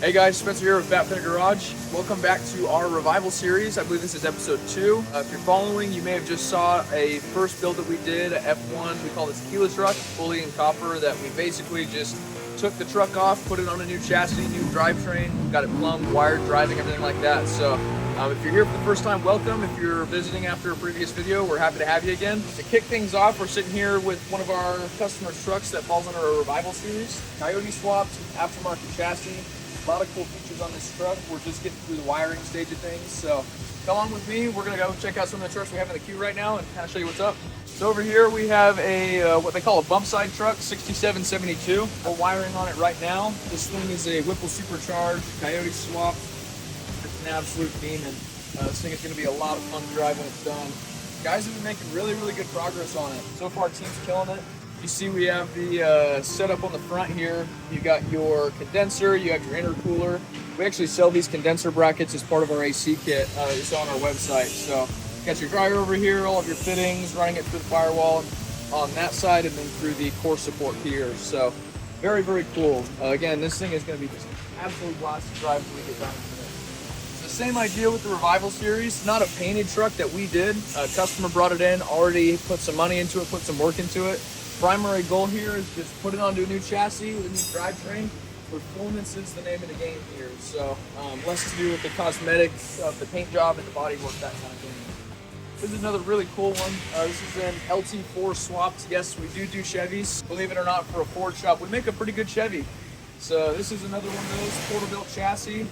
Hey guys, Spencer here with Fat Fender Garage. Welcome back to our revival series. I believe this is episode 2. If you're following, you may have just saw a first build that we did, a F1. We call this Tequila truck, fully in copper, that we basically just took the truck off, put it on a new chassis, new drivetrain, got it plumbed, wired, driving, everything like that. So if you're here for the first time, welcome. If you're visiting after a previous video, we're happy to have you again. To kick things off, we're sitting here with one of our customers' trucks that falls under our revival series. Coyote swapped, aftermarket chassis. A lot of cool features on this truck. We're just getting through the wiring stage of things. So come on with me. We're gonna go check out some of the trucks we have in the queue right now and kind of show you what's up. So over here we have a what they call a bump side truck, 6772. We're wiring on it right now. This thing is a Whipple supercharged, Coyote swap. It's an absolute demon. This thing is gonna be a lot of fun to drive when it's done. Guys have been making really good progress on it. So far, team's killing it. You see we have the setup on the front here. You got your condenser, you have your intercooler. We actually sell these condenser brackets as part of our AC kit. It's on our website. So you got your dryer over here, all of your fittings, running it through the Firewall on that side and then through the core support here. So very cool. Again, this thing is going to be just an absolute blast to drive when we get done with it. It's the same idea with the Revival series. Not a painted truck that we did. A customer brought it in, already put some money into it, put some work into it. Primary goal here is just put it onto a new chassis with a new drivetrain. Performance is the name of the game here. So less to do with the cosmetics of the paint job and the body work, that kind of thing. This is another really cool one. This is an LT4 swapped. Yes, we do Chevys. Believe it or not, for a Ford shop, we make a pretty good Chevy. So this is another one of those Porterbuilt chassis.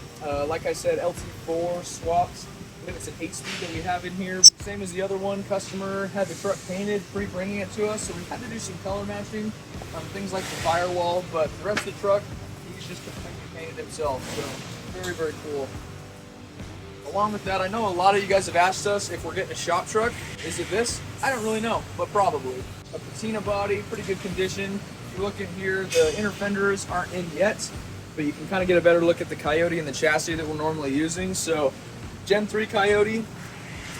Like I said, LT4 swapped. I think it's an 8-speed that we have in here. Same as the other one, customer had the truck painted pre-bringing it to us, so we had to do some color matching on things like the Firewall, but the rest of the truck, he's just completely painted himself, so very cool. Along with that, I know a lot of you guys have asked us if we're getting a shop truck. Is it this? I don't really know, but probably. A patina body, pretty good condition. If you look in here, the inner fenders aren't in yet, but you can kind of get a better look at the Coyote and the chassis that we're normally using. So Gen 3 Coyote,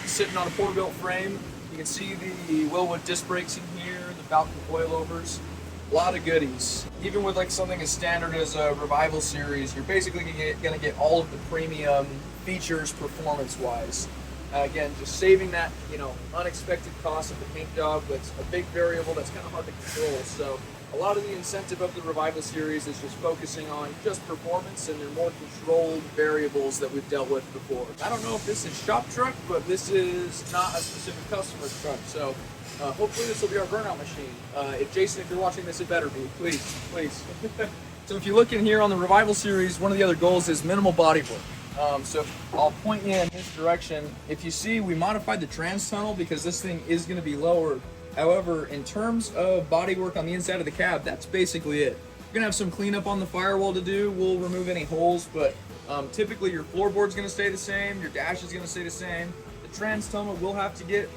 sitting on a Porterbuilt frame. You can see the Willwood disc brakes in here, the Falcon coilovers, a lot of goodies. Even with like something as standard as a Revival series, you're basically gonna get all of the premium features performance-wise. Again, just saving that, unexpected cost of the paint job. That's a big variable that's kind of hard to control. So a lot of the incentive of the Revival series is just focusing on just performance and their more controlled variables that we've dealt with before. I don't know if this is shop truck, but this is not a specific customer's truck. So hopefully this will be our burnout machine. If you're watching this, it better be. Please. So if you look in here on the Revival series, one of the other goals is minimal body work. So I'll point you in this direction. If you see, we modified the trans tunnel because this thing is going to be lowered. However, in terms of body work on the inside of the cab, that's basically it. You're gonna have some cleanup on the Firewall to do. We'll remove any holes, but typically your floorboard's gonna stay the same, your dash is gonna stay the same. The trans tunnel will have to get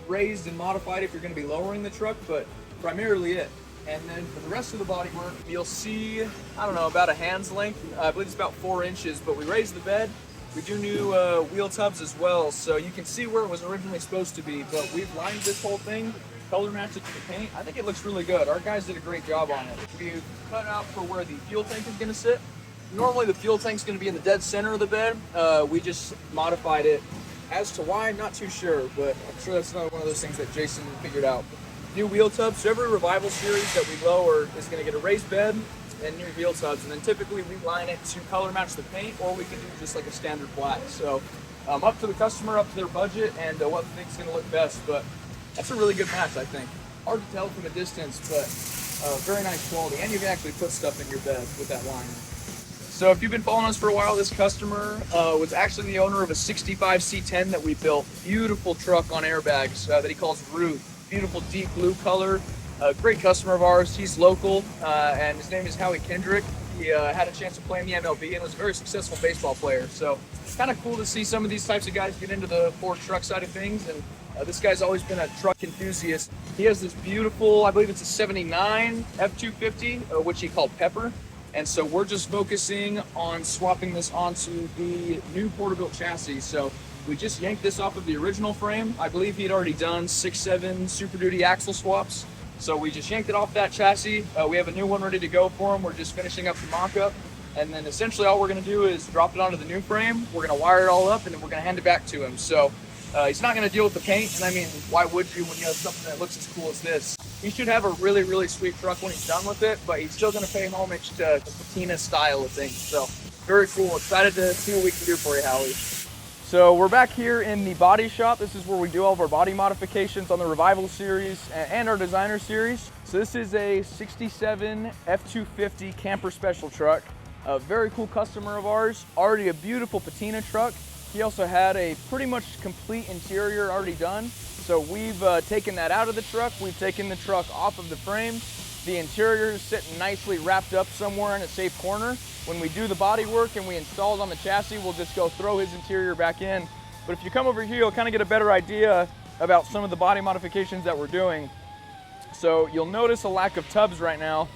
raised and modified if you're gonna be lowering the truck, but primarily it. And then for the rest of the body work, you'll see, I don't know, about a hand's length. I believe it's about 4 inches, but we raised the bed. We do new wheel tubs as well, so you can see where it was originally supposed to be, but we've lined this whole thing, color matched it to the paint. I think it looks really good. Our guys did a great job on it. We've cut out for where the fuel tank is gonna sit. Normally the fuel tank's gonna be in the dead center of the bed. We just modified it. As to why, not too sure, but I'm sure that's another one of those things that Jason figured out. New wheel tubs. So every Revival series that we lower is gonna get a raised bed and new wheel tubs, and then typically we line it to color match the paint, or we can do just like a standard black. So up to the customer, up to their budget, and what they think's gonna look best, but that's a really good match, I think. Hard to tell from a distance, but very nice quality, and you can actually put stuff in your bed with that line. So if you've been following us for a while, this customer was actually the owner of a 65 C10 that we built. Beautiful truck on airbags that he calls Ruth. Beautiful deep blue color. A great customer of ours. He's local, and his name is Howie Kendrick. He had a chance to play in the MLB and was a very successful baseball player. So it's kind of cool to see some of these types of guys get into the Ford truck side of things. And this guy's always been a truck enthusiast. He has this beautiful, I believe it's a 79 F250, which he called Pepper. And so we're just focusing on swapping this onto the new Porterbuilt chassis. So we just yanked this off of the original frame. I believe he had already done 6-7 Super Duty axle swaps. So we just yanked it off that chassis. We have a new one ready to go for him. We're just finishing up the mock-up. And then essentially all we're gonna do is drop it onto the new frame. We're gonna wire it all up, and then we're gonna hand it back to him. So he's not gonna deal with the paint, and I mean, why would you when you have something that looks as cool as this? He should have a really, really sweet truck when he's done with it, but he's still gonna pay homage to the patina style of things. So very cool. Excited to see what we can do for you, Howie. So we're back here in the body shop. This is where we do all of our body modifications on the Revival series and our designer series. So this is a 67 F250 camper special truck. A very cool customer of ours, already a beautiful patina truck. He also had a pretty much complete interior already done. So we've taken that out of the truck. We've taken the truck off of the frame. The interior is sitting nicely wrapped up somewhere in a safe corner. When we do the body work and we install it on the chassis, we'll just go throw his interior back in. But if you come over here, you'll kind of get a better idea about some of the body modifications that we're doing. So you'll notice a lack of tubs right now.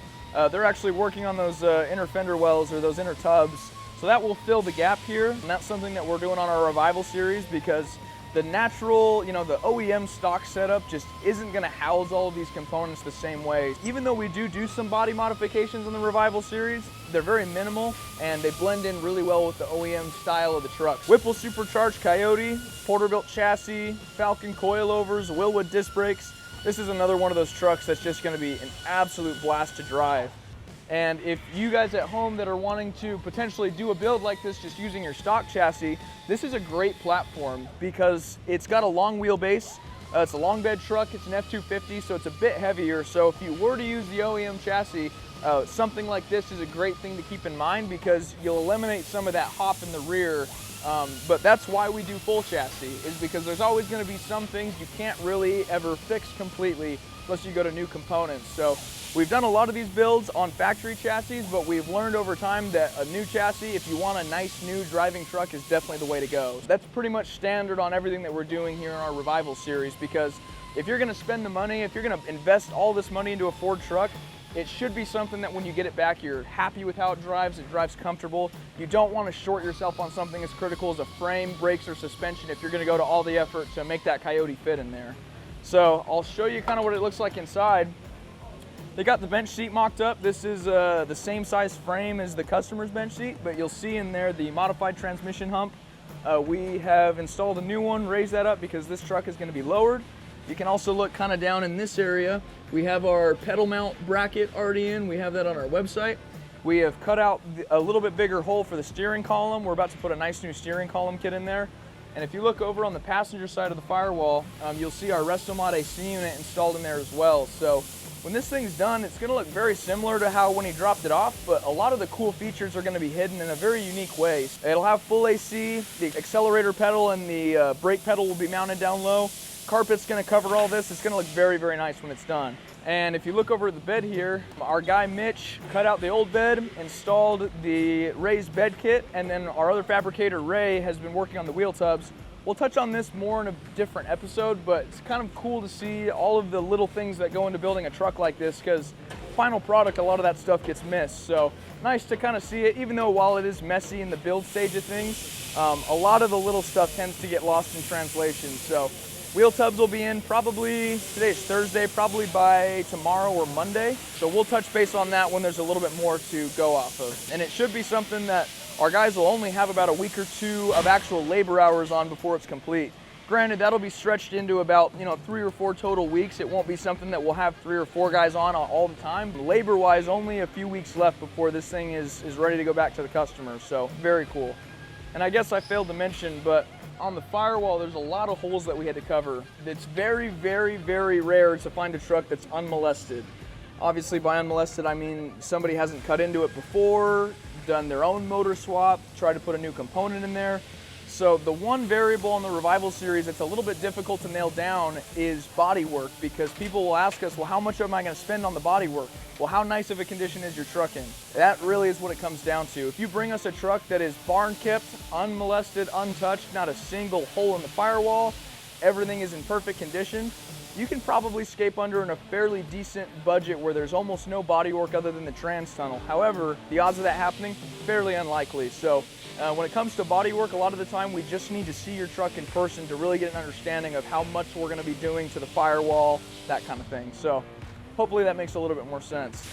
They're actually working on those inner fender wells or those inner tubs. So that will fill the gap here. And that's something that we're doing on our Revival series because the natural, the OEM stock setup just isn't gonna house all of these components the same way. Even though we do some body modifications on the Revival series, they're very minimal and they blend in really well with the OEM style of the trucks. Whipple supercharged Coyote, Porterbuilt chassis, Falcon coilovers, Willwood disc brakes. This is another one of those trucks that's just gonna be an absolute blast to drive. And if you guys at home that are wanting to potentially do a build like this just using your stock chassis, this is a great platform because it's got a long wheelbase. It's a long bed truck, it's an F250, so it's a bit heavier. So if you were to use the OEM chassis, something like this is a great thing to keep in mind because you'll eliminate some of that hop in the rear. But that's why we do full chassis, is because there's always gonna be some things you can't really ever fix completely unless you go to new components. So we've done a lot of these builds on factory chassis, but we've learned over time that a new chassis, if you want a nice new driving truck, is definitely the way to go. That's pretty much standard on everything that we're doing here in our Revival series, because if you're gonna spend the money, if you're gonna invest all this money into a Ford truck, it should be something that when you get it back, you're happy with how it drives comfortable. You don't want to short yourself on something as critical as a frame, brakes, or suspension if you're gonna go to all the effort to make that Coyote fit in there. So I'll show you kind of what it looks like inside. They got the bench seat mocked up. This is the same size frame as the customer's bench seat, but you'll see in there the modified transmission hump. We have installed a new one, raised that up because this truck is gonna be lowered. You can also look kind of down in this area. We have our pedal mount bracket already in. We have that on our website. We have cut out a little bit bigger hole for the steering column. We're about to put a nice new steering column kit in there. And if you look over on the passenger side of the Firewall, you'll see our Restomod AC unit installed in there as well. So when this thing's done, it's gonna look very similar to how when he dropped it off, but a lot of the cool features are gonna be hidden in a very unique way. It'll have full AC, the accelerator pedal and the brake pedal will be mounted down low. Carpet's gonna cover all this. It's gonna look very, very nice when it's done. And if you look over at the bed here, our guy Mitch cut out the old bed, installed the raised bed kit, and then our other fabricator Ray has been working on the wheel tubs. We'll touch on this more in a different episode, but it's kind of cool to see all of the little things that go into building a truck like this, because final product, a lot of that stuff gets missed. So nice to kind of see it, even though while it is messy in the build stage of things, a lot of the little stuff tends to get lost in translation. So wheel tubs will be in probably, today's Thursday, probably by tomorrow or Monday. So we'll touch base on that when there's a little bit more to go off of. And it should be something that our guys will only have about a week or two of actual labor hours on before it's complete. Granted, that'll be stretched into about 3 or 4 total weeks. It won't be something that we'll have 3 or 4 guys on all the time. Labor-wise, only a few weeks left before this thing is ready to go back to the customer. So very cool. And I guess I failed to mention, but on the Firewall, there's a lot of holes that we had to cover. It's very, very, very rare to find a truck that's unmolested. Obviously, by unmolested, I mean somebody hasn't cut into it before, done their own motor swap, tried to put a new component in there. So the one variable on the Revival series that's a little bit difficult to nail down is body work, because people will ask us, well, how much am I going to spend on the body work? Well, how nice of a condition is your truck in? That really is what it comes down to. If you bring us a truck that is barn kept, unmolested, untouched, not a single hole in the Firewall, everything is in perfect condition, you can probably escape under in a fairly decent budget where there's almost no body work other than the trans tunnel. However, the odds of that happening, fairly unlikely. So when it comes to body work, a lot of the time we just need to see your truck in person to really get an understanding of how much we're going to be doing to the Firewall, that kind of thing. So hopefully that makes a little bit more sense.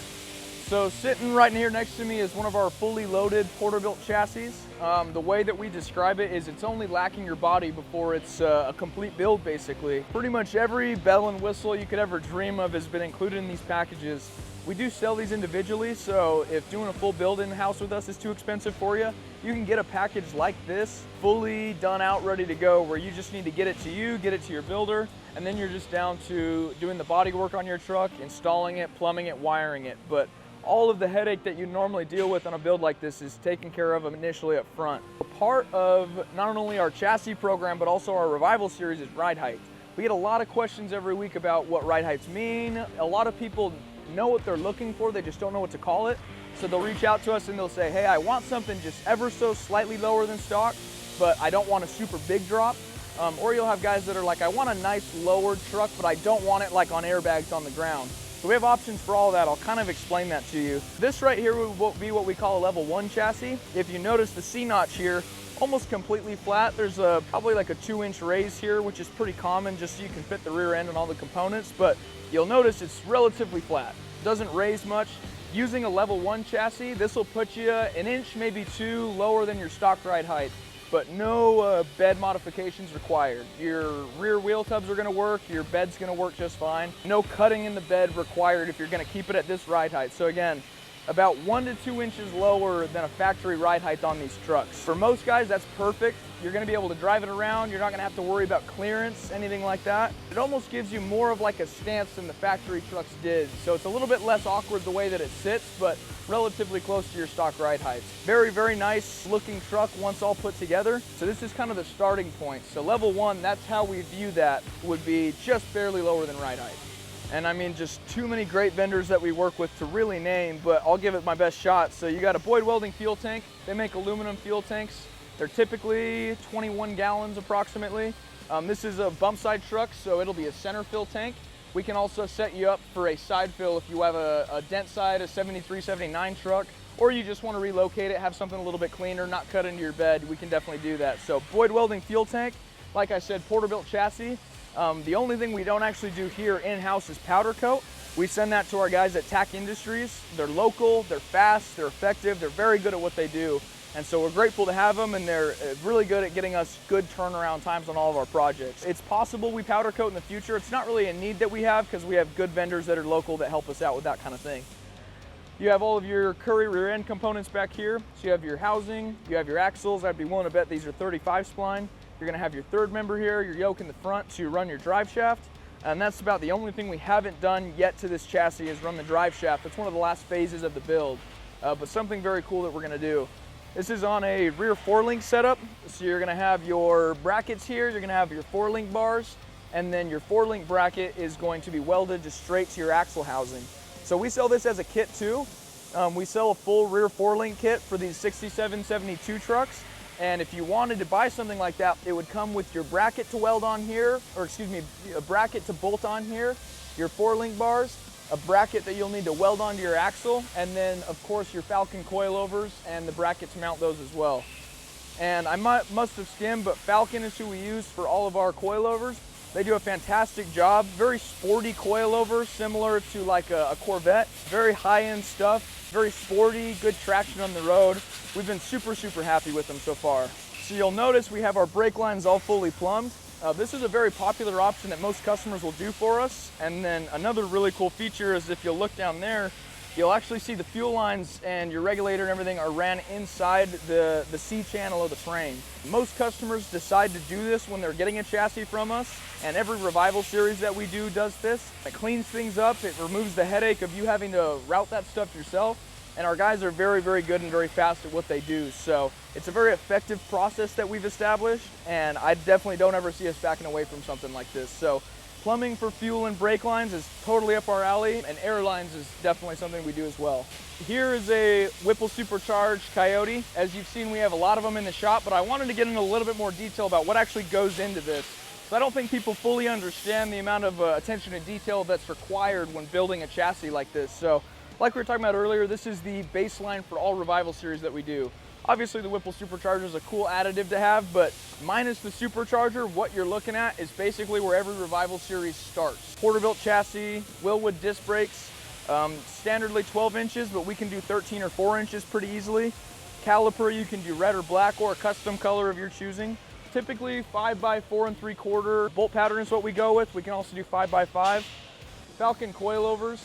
So sitting right here next to me is one of our fully loaded Porterbuilt chassis. The way that we describe it is it's only lacking your body before it's a complete build, basically. Pretty much every bell and whistle you could ever dream of has been included in these packages. We do sell these individually, so if doing a full build in-house with us is too expensive for you, you can get a package like this, fully done out, ready to go, where you just need to get it to you, get it to your builder, and then you're just down to doing the body work on your truck, installing it, plumbing it, wiring it. But all of the headache that you normally deal with on a build like this is taken care of initially up front. A part of not only our chassis program, but also our Revival series is ride height. We get a lot of questions every week about what ride heights mean. A lot of people know what they're looking for, they just don't know what to call it. So they'll reach out to us and they'll say, hey, I want something just ever so slightly lower than stock, but I don't want a super big drop. Or you'll have guys that are like, I want a nice lowered truck, but I don't want it like on airbags on the ground. So we have options for all that. I'll kind of explain that to you. This right here will be what we call a level 1 chassis. If you notice the C-notch here, almost completely flat. There's probably like a 2-inch raise here, which is pretty common just so you can fit the rear end and all the components, but you'll notice it's relatively flat. Doesn't raise much. Using a level 1 chassis, this will put you an inch, maybe 2 lower than your stock ride height, but no bed modifications required. Your rear wheel tubs are gonna work, your bed's gonna work just fine. No cutting in the bed required if you're gonna keep it at this ride height. So again, about 1 to 2 inches lower than a factory ride height on these trucks. For most guys, that's perfect. You're gonna be able to drive it around. You're not gonna have to worry about clearance, anything like that. It almost gives you more of like a stance than the factory trucks did. So it's a little bit less awkward the way that it sits, but relatively close to your stock ride heights. Very, very nice looking truck once all put together. So this is kind of the starting point. So level 1, that's how we view that, would be just barely lower than ride height. And I mean, just too many great vendors that we work with to really name, but I'll give it my best shot. So you got a Boyd Welding fuel tank. They make aluminum fuel tanks. They're typically 21 gallons approximately. This is a bump side truck, so it'll be a center fill tank. We can also set you up for a side fill if you have a dent side, a 73, 79 truck, or you just want to relocate it, have something a little bit cleaner, not cut into your bed. We can definitely do that. So Boyd Welding fuel tank, like I said, Porterbuilt chassis. The only thing we don't actually do here in-house is powder coat. We send that to our guys at TAC Industries. They're local, they're fast, they're effective, they're very good at what they do. And so we're grateful to have them, and they're really good at getting us good turnaround times on all of our projects. It's possible we powder coat in the future. It's not really a need that we have because we have good vendors that are local that help us out with that kind of thing. You have all of your Curry rear end components back here. So you have your housing, you have your axles. I'd be willing to bet these are 35 spline. You're gonna have your third member here, your yoke in the front to run your drive shaft. And that's about the only thing we haven't done yet to this chassis is run the drive shaft. That's one of the last phases of the build, but something very cool that we're gonna do. This is on a rear 4-link setup. So you're gonna have your brackets here, you're gonna have your 4-link bars, and then your 4-link bracket is going to be welded just straight to your axle housing. So we sell this as a kit too. We sell a full rear 4-link kit for these 67, 72 trucks. And if you wanted to buy something like that, it would come with your bracket to weld on here, or excuse me, a bracket to bolt on here, your 4-link bars, a bracket that you'll need to weld onto your axle, and then of course your Falcon coilovers and the bracket to mount those as well. And I must have skimmed, but Falcon is who we use for all of our coilovers. They do a fantastic job. Very sporty coilover, similar to like a Corvette. Very high-end stuff, very sporty, good traction on the road. We've been super, super happy with them so far. So you'll notice we have our brake lines all fully plumbed. This is a very popular option that most customers will do for us. And then another really cool feature is if you'll look down there, you'll actually see the fuel lines and your regulator and everything are ran inside the C channel of the frame. Most customers decide to do this when they're getting a chassis from us, and every Revival series that we do does this. It cleans things up, it removes the headache of you having to route that stuff yourself, and our guys are very, very good and very fast at what they do. So it's a very effective process that we've established, and I definitely don't ever see us backing away from something like this. So plumbing for fuel and brake lines is totally up our alley, and air lines is definitely something we do as well. Here is a Whipple supercharged Coyote. As you've seen, we have a lot of them in the shop, but I wanted to get into a little bit more detail about what actually goes into this. So I don't think people fully understand the amount of attention to detail that's required when building a chassis like this. So like we were talking about earlier, this is the baseline for all Revival series that we do. Obviously the Whipple supercharger is a cool additive to have, but minus the supercharger, what you're looking at is basically where every Revival series starts. Porterbuilt chassis, Wilwood disc brakes, Standardly 12 inches, but we can do 13 or 4 inches pretty easily. Caliper, you can do red or black or a custom color of your choosing. Typically 5x4 3/4 bolt pattern is what we go with. We can also do 5x5. Falcon coilovers.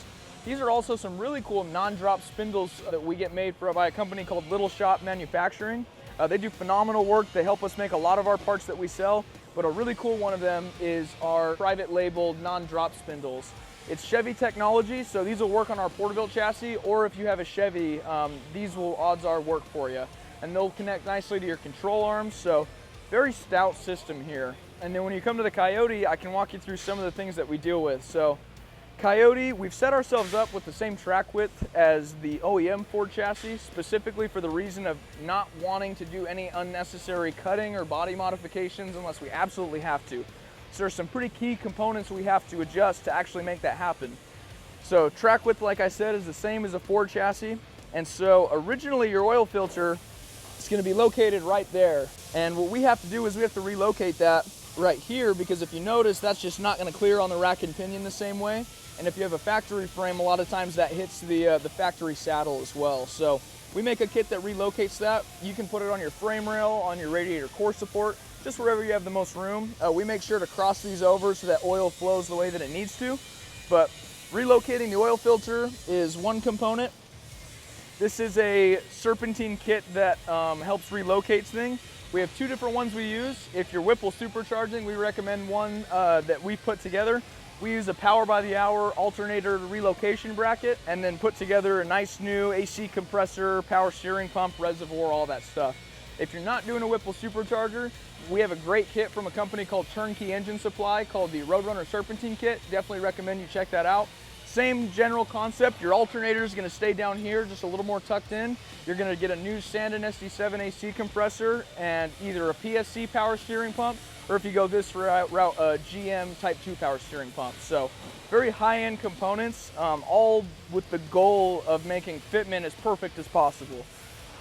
These are also some really cool non-drop spindles that we get made by a company called Little Shop Manufacturing. They do phenomenal work. They help us make a lot of our parts that we sell, but a really cool one of them is our private labeled non-drop spindles. It's Chevy technology, so these will work on our Porterbuilt chassis, or if you have a Chevy, these will, odds are, work for you. And they'll connect nicely to your control arms, so very stout system here. And then when you come to the Coyote, I can walk you through some of the things that we deal with. So Coyote, we've set ourselves up with the same track width as the OEM Ford chassis, specifically for the reason of not wanting to do any unnecessary cutting or body modifications unless we absolutely have to. So there's some pretty key components we have to adjust to actually make that happen. So track width, like I said, is the same as a Ford chassis. And so originally your oil filter is going to be located right there. And what we have to do is we have to relocate that right here, because if you notice, that's just not going to clear on the rack and pinion the same way. And if you have a factory frame, a lot of times that hits the factory saddle as well. So we make a kit that relocates that. You can put it on your frame rail, on your radiator core support, just wherever you have the most room. We make sure to cross these over so that oil flows the way that it needs to. But relocating the oil filter is one component. This is a serpentine kit that helps relocate things. We have two different ones we use. If you're Whipple supercharging, we recommend one that we put together. We use a power by the hour alternator relocation bracket and then put together a nice new AC compressor, power steering pump, reservoir, all that stuff. If you're not doing a Whipple supercharger, we have a great kit from a company called Turnkey Engine Supply called the Roadrunner Serpentine Kit. Definitely recommend you check that out. Same general concept. Your alternator is going to stay down here, just a little more tucked in. You're going to get a new Sandin SD7 AC compressor and either a PSC power steering pump, or if you go this route, a GM Type 2 power steering pump. So very high-end components, all with the goal of making fitment as perfect as possible.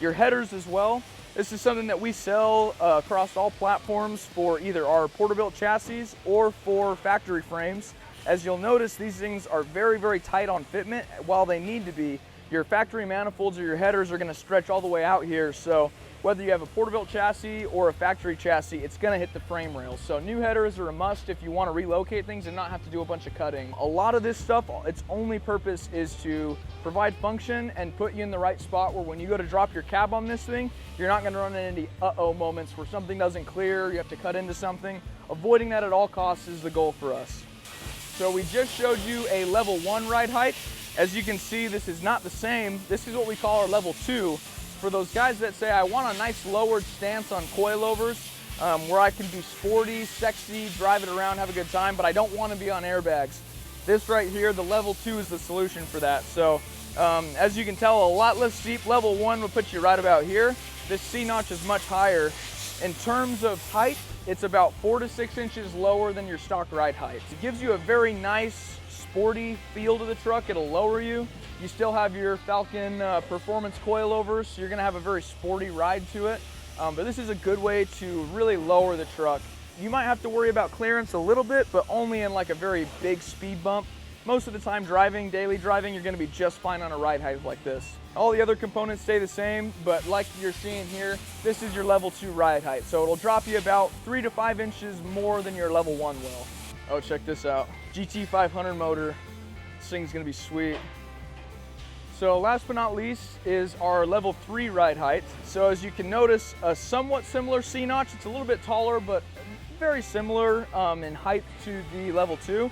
Your headers as well. This is something that we sell across all platforms for either our Porterbuilt chassis or for factory frames. As you'll notice, these things are very, very tight on fitment while they need to be. Your factory manifolds or your headers are going to stretch all the way out here. So whether you have a Porterbuilt chassis or a factory chassis, it's going to hit the frame rails. So new headers are a must if you want to relocate things and not have to do a bunch of cutting. A lot of this stuff, its only purpose is to provide function and put you in the right spot where when you go to drop your cab on this thing, you're not going to run into any uh-oh moments where something doesn't clear, you have to cut into something. Avoiding that at all costs is the goal for us. So we just showed you a level 1 ride height. As you can see, this is not the same. This is what we call our level 2. For those guys that say, I want a nice lowered stance on coilovers, where I can be sporty, sexy, drive it around, have a good time, but I don't want to be on airbags. This right here, the level 2 is the solution for that. So as you can tell, a lot less steep. Level 1 will put you right about here. This C-notch is much higher. In terms of height, it's about 4 to 6 inches lower than your stock ride height. It gives you a very nice, sporty feel to the truck. It'll lower you. You still have your Falcon performance coilovers, so you're gonna have a very sporty ride to it. But this is a good way to really lower the truck. You might have to worry about clearance a little bit, but only in like a very big speed bump. Most of the time driving, daily driving, you're gonna be just fine on a ride height like this. All the other components stay the same, but like you're seeing here, this is your level 2 ride height. So it'll drop you about 3 to 5 inches more than your level 1 will. Oh, check this out. GT500 motor. This thing's gonna be sweet. So last but not least is our level 3 ride height. So as you can notice, a somewhat similar C-notch. It's a little bit taller, but very similar in height to the level 2.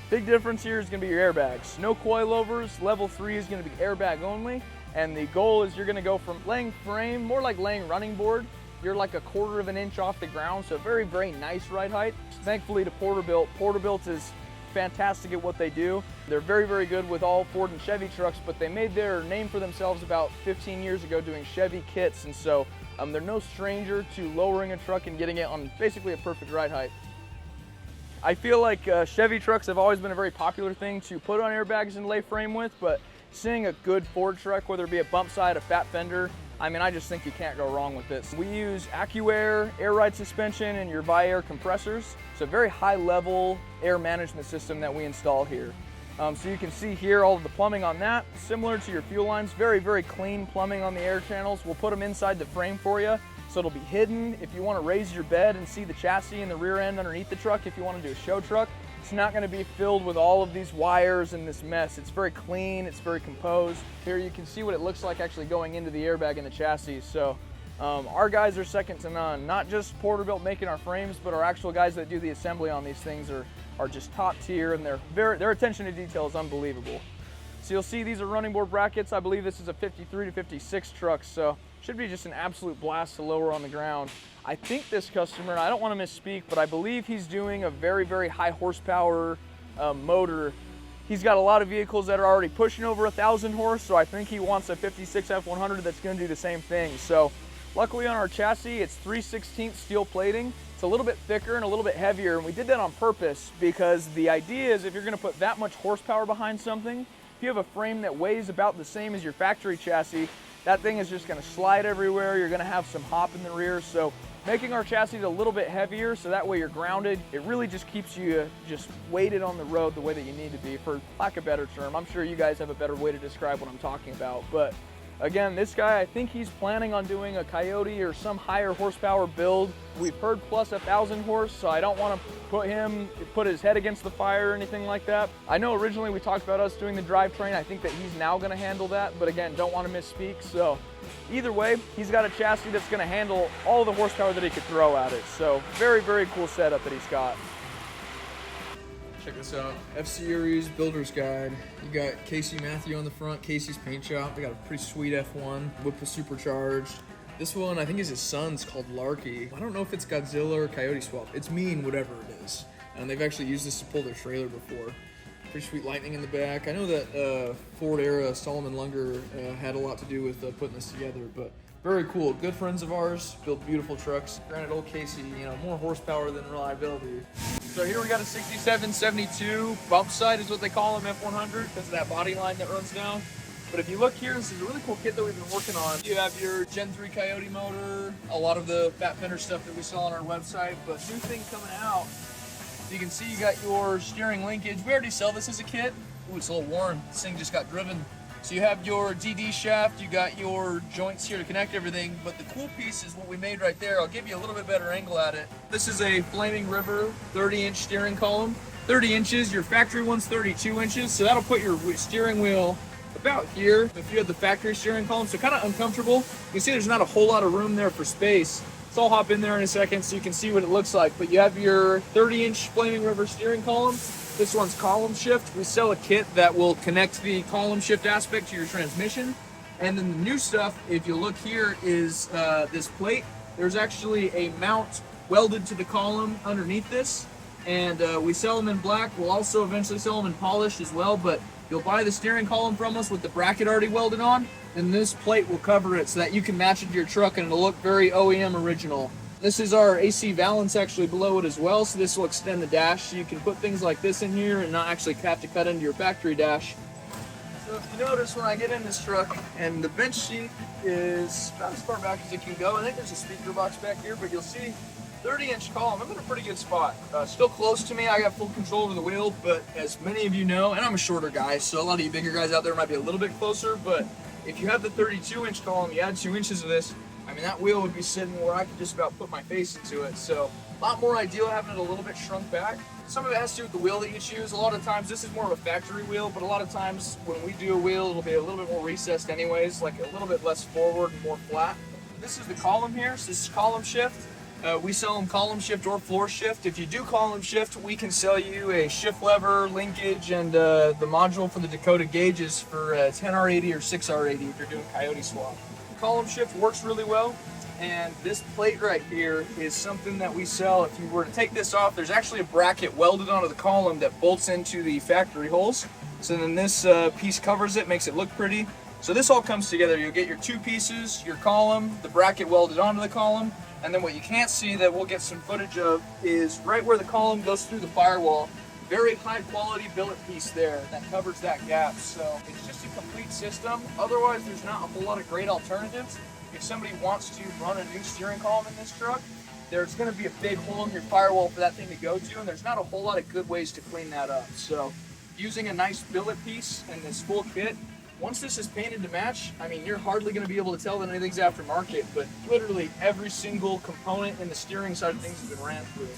Big difference here is gonna be your airbags. No coilovers. Level 3 is gonna be airbag only. And the goal is you're gonna go from laying frame, more like laying running board. You're like a 1/4 of an inch off the ground, so very, very nice ride height. Thankfully to Porterbuilt. Porterbuilt is fantastic at what they do. They're very, very good with all Ford and Chevy trucks, but they made their name for themselves about 15 years ago doing Chevy kits, and so they're no stranger to lowering a truck and getting it on basically a perfect ride height. I feel like Chevy trucks have always been a very popular thing to put on airbags and lay frame with, but seeing a good Ford truck, whether it be a bump side, a Fat Fender, I mean, I just think you can't go wrong with this. We use AccuAir, air ride suspension, and your Viair compressors. It's a very high level air management system that we install here. So you can see here all of the plumbing on that, similar to your fuel lines, very, very clean plumbing on the air channels. We'll put them inside the frame for you, so it'll be hidden. If you want to raise your bed and see the chassis and the rear end underneath the truck, if you want to do a show truck, it's not going to be filled with all of these wires and this mess. It's very clean, it's very composed. Here you can see what it looks like actually going into the airbag in the chassis. So our guys are second to none. Not just Porterbuilt making our frames, but our actual guys that do the assembly on these things are just top tier, and their attention to detail is unbelievable. So you'll see these are running board brackets. I believe this is a 53 to 56 truck, so should be just an absolute blast to lower on the ground. I think this customer, and I don't want to misspeak, but I believe he's doing a very, very high horsepower motor. He's got a lot of vehicles that are already pushing over 1,000 horse, so I think he wants a 56 F100 that's going to do the same thing. So luckily on our chassis, it's 3/16 steel plating. It's a little bit thicker and a little bit heavier, and we did that on purpose because the idea is if you're going to put that much horsepower behind something, if you have a frame that weighs about the same as your factory chassis, that thing is just going to slide everywhere. You're going to have some hop in the rear. So making our chassis a little bit heavier so that way you're grounded, it really just keeps you just weighted on the road the way that you need to be, for lack of a better term. I'm sure you guys have a better way to describe what I'm talking about, but again, this guy, I think he's planning on doing a Coyote or some higher horsepower build. We've heard plus 1,000 horse, so I don't want to put his head against the fire or anything like that. I know originally we talked about us doing the drivetrain. I think that he's now going to handle that, but again, don't want to misspeak. So either way, he's got a chassis that's going to handle all the horsepower that he could throw at it. So very, very cool setup that he's got. Check this out, F-Series Builder's Guide. You got Casey Matthew on the front, Casey's Paint Shop. They got a pretty sweet F1, whip was supercharged. This one, I think is his son's, called Larky. I don't know if it's Godzilla or Coyote swap. It's mean, whatever it is. And they've actually used this to pull their trailer before. Pretty sweet lightning in the back. I know that Ford era Solomon Lunger had a lot to do with putting this together, but very cool. Good friends of ours, build beautiful trucks. Granted, old Casey, more horsepower than reliability. So here we got a 6772 bump side is what they call them, F100, because of that body line that runs down. But if you look here, this is a really cool kit that we've been working on. You have your Gen 3 Coyote motor, a lot of the Fat Fender stuff that we saw on our website, but new thing coming out. So you can see you got your steering linkage. We already sell this as a kit. Ooh, it's a little worn. This thing just got driven. So you have your DD shaft, you got your joints here to connect everything, but the cool piece is what we made right there. I'll give you a little bit better angle at it. This is a Flaming River 30-inch steering column. 30 inches, your factory one's 32 inches, so that'll put your steering wheel about here if you had the factory steering column, so kind of uncomfortable. You can see there's not a whole lot of room there for space. So I'll hop in there in a second so you can see what it looks like, but you have your 30-inch Flaming River steering column. This one's column shift. We sell a kit that will connect the column shift aspect to your transmission. And then the new stuff, if you look here, is this plate. There's actually a mount welded to the column underneath this. And we sell them in black. We'll also eventually sell them in polished as well. But you'll buy the steering column from us with the bracket already welded on. And this plate will cover it so that you can match it to your truck and it'll look very OEM original. This is our AC valance actually below it as well, so this will extend the dash so you can put things like this in here and not actually have to cut into your factory dash. So if you notice when I get in this truck, and the bench seat is about as far back as it can go. I think there's a speaker box back here, but you'll see 30-inch column. I'm in a pretty good spot. Still close to me. I got full control over the wheel, but as many of you know, and I'm a shorter guy, so a lot of you bigger guys out there might be a little bit closer, but if you have the 32-inch column, you add 2 inches of this, I mean, that wheel would be sitting where I could just about put my face into it. So a lot more ideal having it a little bit shrunk back. Some of it has to do with the wheel that you choose. A lot of times, this is more of a factory wheel, but a lot of times when we do a wheel, it'll be a little bit more recessed anyways, like a little bit less forward and more flat. This is the column here, so this is column shift. We sell them column shift or floor shift. If you do column shift, we can sell you a shift lever, linkage, and the module for the Dakota gauges for 10R80 or 6R80 if you're doing Coyote swap. Column shift works really well, and this plate right here is something that we sell. If you were to take this off, there's actually a bracket welded onto the column that bolts into the factory holes. So then this piece covers it, makes it look pretty. So this all comes together. You'll get your two pieces, your column, the bracket welded onto the column, and then what you can't see that we'll get some footage of is right where the column goes through the firewall. Very high quality billet piece there that covers that gap. So it's just a complete system. Otherwise, there's not a whole lot of great alternatives. If somebody wants to run a new steering column in this truck, there's going to be a big hole in your firewall for that thing to go to, and there's not a whole lot of good ways to clean that up. So using a nice billet piece in this full kit. Once this is painted to match, I mean, you're hardly going to be able to tell that anything's aftermarket, but literally every single component in the steering side of things has been ran through.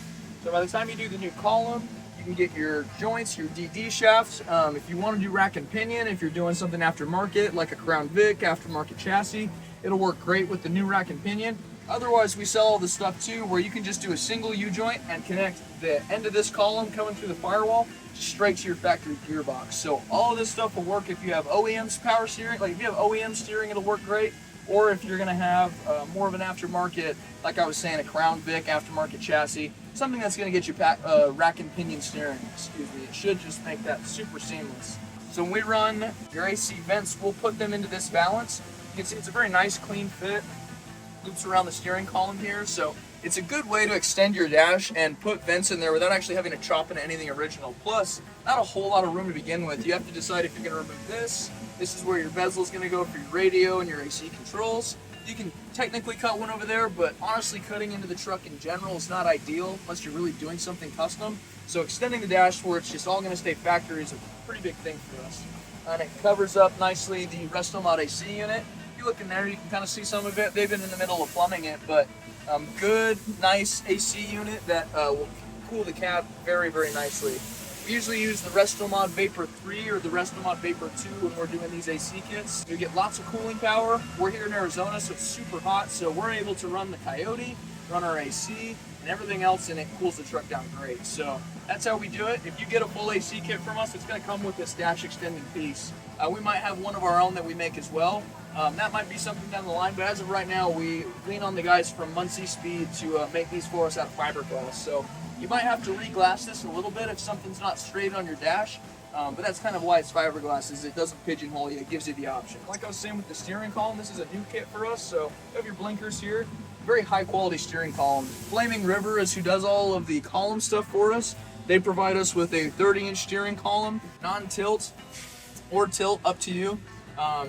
So by the time you do the new column, you can get your joints, your DD shafts. If you want to do rack and pinion, if you're doing something aftermarket, like a Crown Vic aftermarket chassis, it'll work great with the new rack and pinion. Otherwise, we sell all the stuff too, where you can just do a single U-joint and connect the end of this column coming through the Firewall straight to your factory gearbox. So all of this stuff will work if you have OEM's power steering. Like if you have OEM steering, it'll work great. Or if you're gonna have more of an aftermarket, like I was saying, a Crown Vic aftermarket chassis, something that's gonna get you rack and pinion steering, excuse me. It should just make that super seamless. So when we run your AC vents, we'll put them into this valance. You can see it's a very nice, clean fit. Loops around the steering column here, so it's a good way to extend your dash and put vents in there without actually having to chop into anything original. Plus, not a whole lot of room to begin with. You have to decide if you're going to remove this. This is where your bezel is going to go for your radio and your AC controls. You can technically cut one over there, but honestly, cutting into the truck in general is not ideal unless you're really doing something custom. So extending the dash where it's just all going to stay factory is a pretty big thing for us. And it covers up nicely the Resto-Mod AC unit. You look in there, you can kind of see some of it. They've been in the middle of plumbing it, but good, nice AC unit that will cool the cab very, very nicely. We usually use the Resto-Mod Vapor 3 or the Resto-Mod Vapor 2 when we're doing these AC kits. You get lots of cooling power. We're here in Arizona, so it's super hot, so we're able to run the Coyote, run our AC, and everything else, and it cools the truck down great. So that's how we do it. If you get a full AC kit from us, it's going to come with this dash extending piece. We might have one of our own that we make as well. That might be something down the line, but as of right now, we lean on the guys from Muncie Speed to make these for us out of fiberglass. So you might have to re-glass this a little bit if something's not straight on your dash, but that's kind of why it's fiberglass, is it doesn't pigeonhole you, it gives you the option. Like I was saying with the steering column, this is a new kit for us, so you have your blinkers here. Very high quality steering column. Flaming River is who does all of the column stuff for us. They provide us with a 30-inch steering column, non-tilt or tilt, up to you.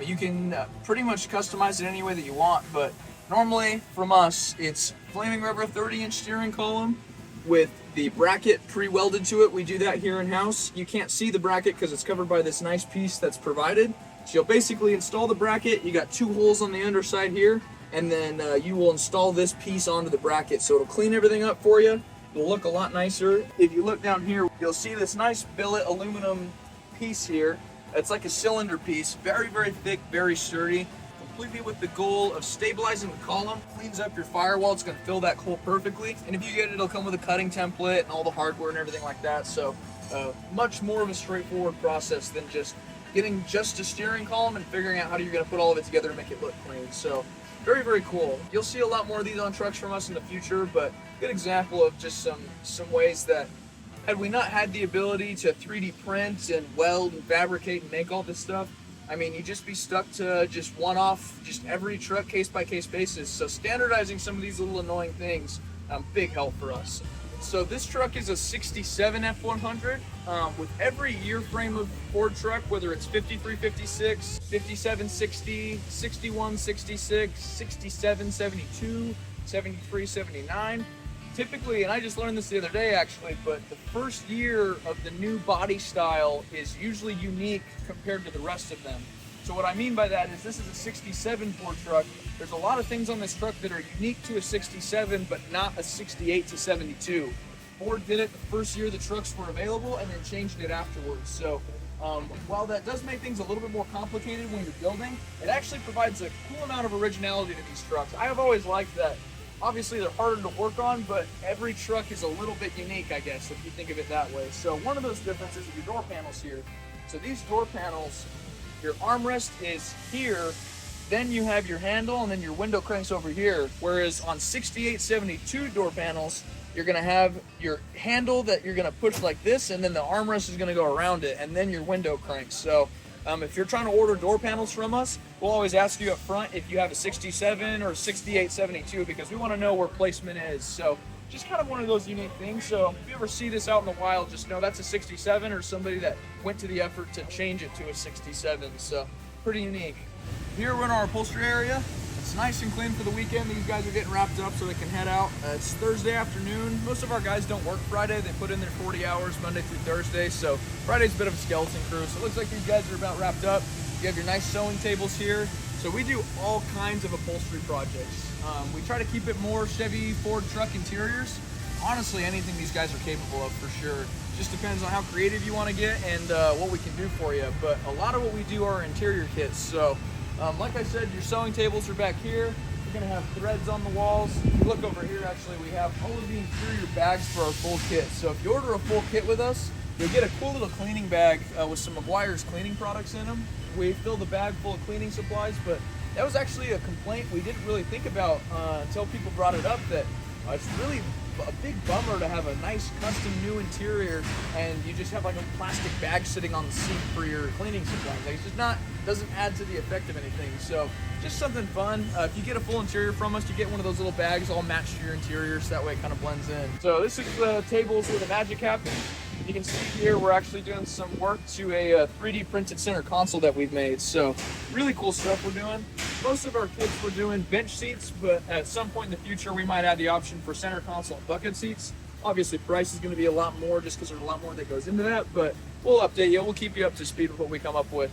You can pretty much customize it any way that you want, but normally from us, it's Flaming River 30-inch steering column with the bracket pre-welded to it. We do that here in-house. You can't see the bracket because it's covered by this nice piece that's provided. So you'll basically install the bracket. You got two holes on the underside here, and then you will install this piece onto the bracket. So it'll clean everything up for you. It'll look a lot nicer. If you look down here, you'll see this nice billet aluminum piece here. It's like a cylinder piece, very, very thick, very sturdy, completely with the goal of stabilizing the column. Cleans up your firewall, it's gonna fill that hole perfectly. And if you get it, it'll come with a cutting template and all the hardware and everything like that. So much more of a straightforward process than just getting just a steering column and figuring out how you're gonna put all of it together to make it look clean. So very, very cool. You'll see a lot more of these on trucks from us in the future, but good example of just some ways that had we not had the ability to 3D print and weld and fabricate and make all this stuff, I mean, you'd just be stuck to just one-off, just every truck case-by-case basis. So standardizing some of these little annoying things, big help for us. So this truck is a 67 F100 with every year frame of Ford truck, whether it's 5356, 5760, 6166, 6772, 7379. Typically, and I just learned this the other day actually, but the first year of the new body style is usually unique compared to the rest of them. So what I mean by that is this is a 67 Ford truck. There's a lot of things on this truck that are unique to a 67, but not a 68 to 72. Ford did it the first year the trucks were available and then changed it afterwards. So while that does make things a little bit more complicated when you're building, it actually provides a cool amount of originality to these trucks. I have always liked that. Obviously, they're harder to work on, but every truck is a little bit unique, I guess, if you think of it that way. So one of those differences is your door panels here. So these door panels, your armrest is here, then you have your handle, and then your window cranks over here. Whereas on 6872 door panels, you're gonna have your handle that you're gonna push like this, and then the armrest is gonna go around it, and then your window cranks. So if you're trying to order door panels from us, we'll always ask you up front if you have a 67 or 6872 because we want to know where placement is. So just kind of one of those unique things. So if you ever see this out in the wild, just know that's a 67 or somebody that went to the effort to change it to a 67. So pretty unique. Here we're in our upholstery area. It's nice and clean for the weekend. These guys are getting wrapped up so they can head out. It's Thursday afternoon. Most of our guys don't work Friday. They put in their 40 hours Monday through Thursday, so Friday's a bit of a skeleton crew. So it looks like these guys are about wrapped up. You have your nice sewing tables here. So we do all kinds of upholstery projects. We try to keep it more Chevy, Ford truck interiors. Honestly, anything these guys are capable of for sure. Just depends on how creative you want to get and what we can do for you. But a lot of what we do are interior kits. So like I said, your sewing tables are back here. We're gonna have threads on the walls. If you look over here, actually, we have all of the interior bags for our full kit. So if you order a full kit with us, you'll get a cool little cleaning bag with some McGuire's cleaning products in them. We fill the bag full of cleaning supplies, but that was actually a complaint we didn't really think about until people brought it up, that it's really a big bummer to have a nice custom new interior and you just have like a plastic bag sitting on the seat for your cleaning supplies. Like, it's just doesn't add to the effect of anything. So just something fun. If you get a full interior from us, you get one of those little bags all matched to your interior, so that way it kind of blends in. So this is the tables where the magic happens. You can see here we're actually doing some work to a 3D printed center console that we've made. So really cool stuff we're doing. Most of our kits we're doing bench seats, but at some point in the future we might add the option for center console and bucket seats. Obviously price is going to be a lot more just because there's a lot more that goes into that, but we'll update you. We'll keep you up to speed with what we come up with.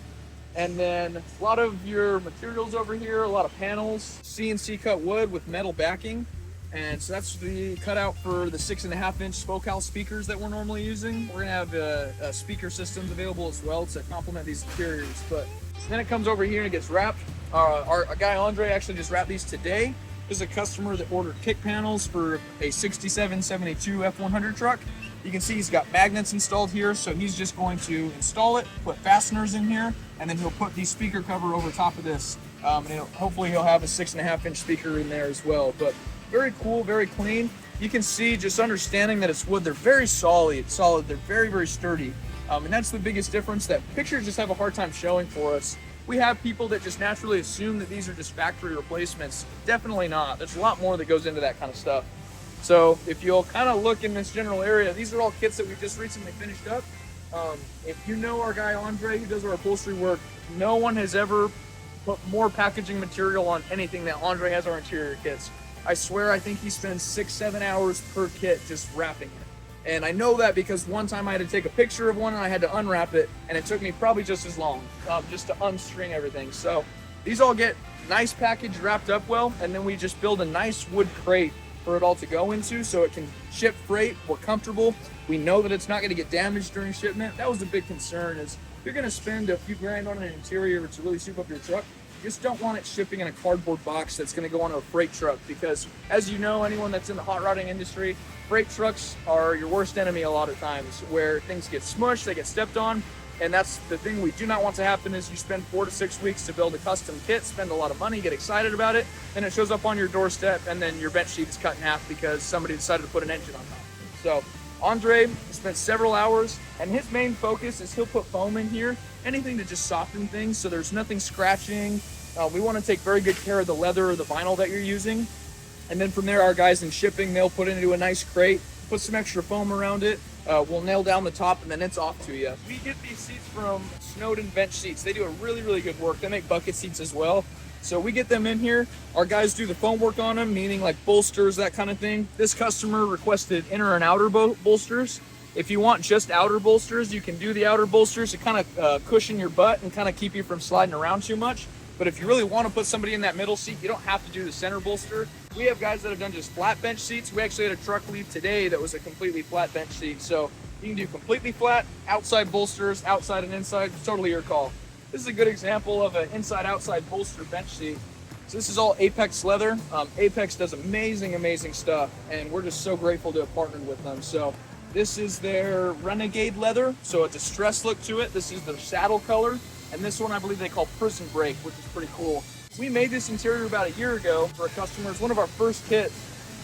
And then a lot of your materials over here, a lot of panels, CNC cut wood with metal backing. And so that's the cutout for the 6.5-inch spoke speakers that we're normally using. We're gonna have speaker systems available as well to complement these interiors. But then it comes over here and it gets wrapped. Our guy Andre actually just wrapped these today. There's a customer that ordered kick panels for a 6772 F100 truck. You can see he's got magnets installed here, so he's just going to install it, put fasteners in here, and then he'll put the speaker cover over top of this. And hopefully he'll have a 6.5-inch speaker in there as well. But very cool, very clean. You can see, just understanding that it's wood, they're very solid, they're very, very sturdy. And that's the biggest difference that pictures just have a hard time showing for us. We have people that just naturally assume that these are just factory replacements. Definitely not. There's a lot more that goes into that kind of stuff. So if you'll kind of look in this general area, these are all kits that we just recently finished up. If you know our guy Andre, who does our upholstery work, no one has ever put more packaging material on anything than Andre has our interior kits. I swear, I think he spends 6-7 hours per kit just wrapping it. And I know that because one time I had to take a picture of one and I had to unwrap it, and it took me probably just as long just to unstring everything. So these all get nice packaged, wrapped up well, and then we just build a nice wood crate for it all to go into so it can ship freight. We're comfortable. We know that it's not going to get damaged during shipment. That was a big concern, is if you're going to spend a few grand on an interior to really soup up your truck, you just don't want it shipping in a cardboard box that's going to go on a freight truck, because as you know, anyone that's in the hot rodding industry, freight trucks are your worst enemy a lot of times, where things get smushed, they get stepped on. And that's the thing we do not want to happen, is you spend 4 to 6 weeks to build a custom kit, spend a lot of money, get excited about it, and it shows up on your doorstep, and then your bench sheet is cut in half because somebody decided to put an engine on top. So Andre spent several hours, and his main focus is he'll put foam in here, anything to just soften things so there's nothing scratching. We want to take very good care of the leather or the vinyl that you're using. And then from there, our guys in shipping, they'll put it into a nice crate, put some extra foam around it. We'll nail down the top, and then it's off to you. We get these seats from Snowden Bench Seats. They do a really, really good work. They make bucket seats as well. So we get them in here. Our guys do the foam work on them, meaning like bolsters, that kind of thing. This customer requested inner and outer bolsters. If you want just outer bolsters, you can do the outer bolsters to kind of cushion your butt and kind of keep you from sliding around too much. But if you really want to put somebody in that middle seat, you don't have to do the center bolster. We have guys that have done just flat bench seats. We actually had a truck leave today that was a completely flat bench seat. So you can do completely flat, outside bolsters, outside and inside, totally your call. This is a good example of an inside-outside bolster bench seat. So this is all Apex leather. Apex does amazing, amazing stuff, and we're just so grateful to have partnered with them. So this is their Renegade leather, so a distressed look to it. This is their saddle color. And this one I believe they call Prison Break, which is pretty cool. We made this interior about a year ago for a customer. It's one of our first kits.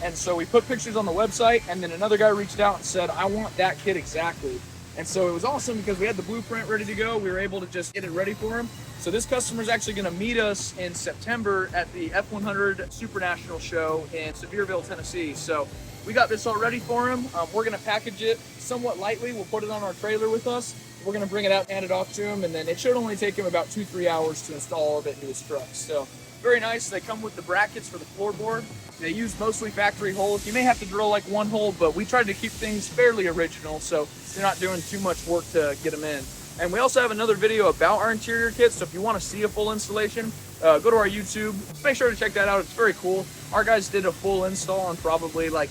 And so we put pictures on the website, and then another guy reached out and said, I want that kit exactly. And so it was awesome because we had the blueprint ready to go. We were able to just get it ready for him. So this customer is actually going to meet us in September at the F100 Super National Show in Sevierville, Tennessee. So we got this all ready for him. We're going to package it somewhat lightly. We'll put it on our trailer with us. We're going to bring it out and hand it off to him, and then it should only take him about 2-3 hours to install all of it into his truck. So Very nice. They come with the brackets for the floorboard. They use mostly factory holes. You may have to drill like one hole, but we tried to keep things fairly original, so you're not doing too much work to get them in. And we also have another video about our interior kits, so if you want to see a full installation, go to our YouTube. Make sure to check that out. It's very cool. Our guys did a full install in probably like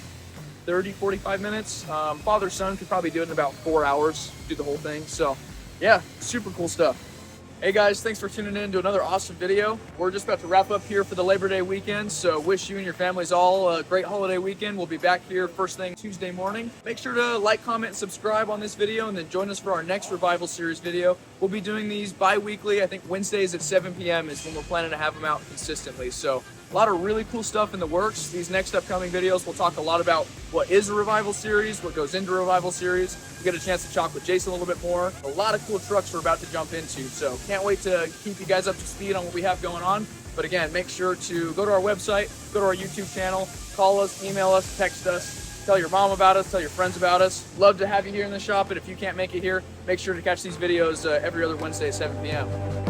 30, 45 minutes. Father-son could probably do it in about 4 hours, do the whole thing. So yeah, super cool stuff. Hey guys, thanks for tuning in to another awesome video. We're just about to wrap up here for the Labor Day weekend, so wish you and your families all a great holiday weekend. We'll be back here first thing Tuesday morning. Make sure to like, comment, and subscribe on this video, and then join us for our next Revival Series video. We'll be doing these bi-weekly. I think Wednesdays at 7 p.m. is when we're planning to have them out consistently. So a lot of really cool stuff in the works. These next upcoming videos, we'll talk a lot about what is a Revival Series, what goes into a Revival Series. We'll get a chance to talk with Jason a little bit more. A lot of cool trucks we're about to jump into, so can't wait to keep you guys up to speed on what we have going on. But again, make sure to go to our website, go to our YouTube channel, call us, email us, text us, tell your mom about us, tell your friends about us. Love to have you here in the shop, and if you can't make it here, make sure to catch these videos every other Wednesday at 7 p.m.